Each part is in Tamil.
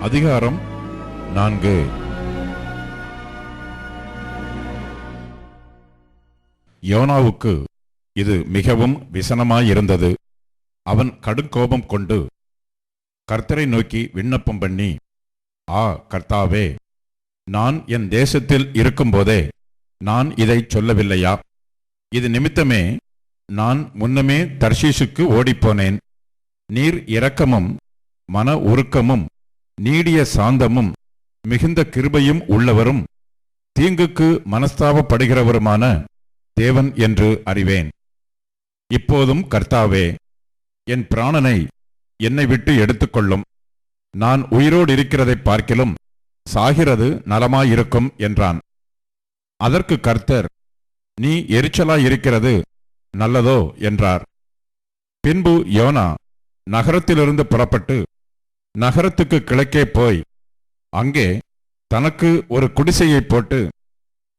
அதிகாரம் 4. யோனாவுக்கு இது மிகவும் விசனமாயிருந்தது. அவன் கடுங்கோபம் கொண்டு கர்த்தரை நோக்கி விண்ணப்பம் பண்ணி, ஆ கர்த்தாவே, நான் என் தேசத்தில் இருக்கும்போதே நான் இதை சொல்லவில்லையா? இது நிமித்தமே நான் முன்னமே தர்ஷீசுக்கு ஓடிப்போனேன். நீர் இரக்கமும் மன உருக்கமும் நீடிய சாந்தமும் மிகுந்த கிருபையும் உள்ளவரும் தீங்குக்கு மனஸ்தாபப்படுகிறவருமான தேவன் என்று அறிவேன். இப்போதும் கர்த்தாவே, என் பிராணனை என்னை விட்டு எடுத்துக்கொள்ளும். நான் உயிரோடு இருக்கிறதை பார்க்கிலும் சாகிறது நலமாயிருக்கும் என்றான். அதற்கு கர்த்தர், நீ எரிச்சலாயிருக்கிறது நல்லதோ என்றார். பின்பு யோனா நகரத்திலிருந்து புறப்பட்டு நகரத்துக்கு கிழக்கே போய் அங்கே தனக்கு ஒரு குடிசையை போட்டு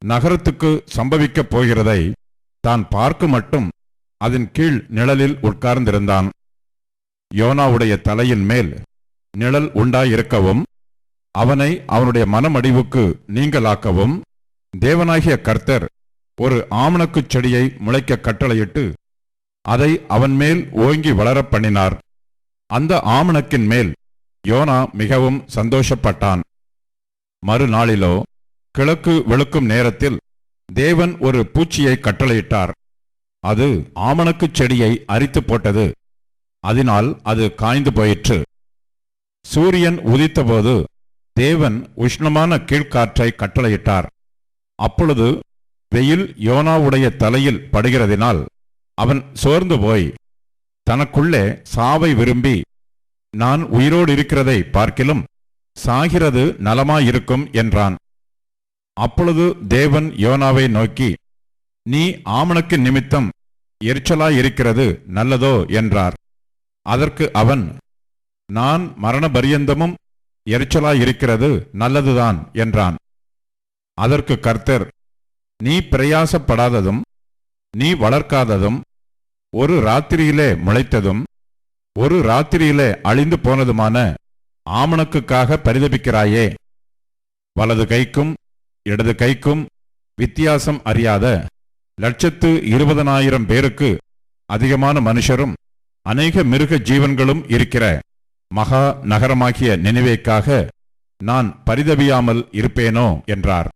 நகரத்துக்கு சம்பவிக்கப் போகிறதை தான் பார்க்க மட்டும் அதன் கீழ் நிழலில் உட்கார்ந்திருந்தான். யோனாவுடைய தலையின் மேல் நிழல் உண்டாயிருக்கவும் அவனை அவனுடைய மனமடிவுக்கு நீங்கலாக்கவும் தேவனாகிய கர்த்தர் ஒரு ஆமணக்குச் செடியை முளைக்க கட்டளையிட்டு அதை அவன் மேல் ஓங்கி வளரப் பண்ணினார். அந்த ஆமணக்கின் மேல் யோனா மிகவும் சந்தோஷப்பட்டான். மறுநாளிலோ கிழக்கு வெளுக்கும் நேரத்தில் தேவன் ஒரு பூச்சியை கட்டளையிட்டார். அது ஆமணக்குச் செடியை அரித்து போட்டது. அதனால் அது காய்ந்து போயிற்று. சூரியன் உதித்தபோது தேவன் உஷ்ணமான கீழ்காற்றை கட்டளையிட்டார். அப்பொழுது வெயில் யோனாவுடைய தலையில் படுகிறதினால் அவன் சோர்ந்து போய் தனக்குள்ளே சாவை விரும்பி, நான் உயிரோடு இருக்கிறதை பார்க்கிலும் சாகிறது நலமாயிருக்கும் என்றான். அப்பொழுது தேவன் யோனாவை நோக்கி, நீ ஆமணக்கு நிமித்தம் எரிச்சலாயிருக்கிறது நல்லதோ என்றார். அதற்கு அவன், நான் மரண பரியந்தமும் எரிச்சலாயிருக்கிறது நல்லதுதான் என்றான். அதற்கு கர்த்தர், நீ பிரயாசப்படாததும் நீ வளர்க்காததும் ஒரு ராத்திரியிலே முளைத்ததும் ஒரு ராத்திரியிலே அழிந்து போனதுமான ஆமணக்குக்காக பரிதபிக்கிறாயே. வலது கைக்கும் இடது கைக்கும் வித்தியாசம் அறியாத 120,000 பேருக்கு அதிகமான மனுஷரும் அநேக மிருக ஜீவன்களும் இருக்கிற மகா நகரமாகிய நினிவேக்காக நான் பரிதபியாமல் இருப்பேனோ என்றார்.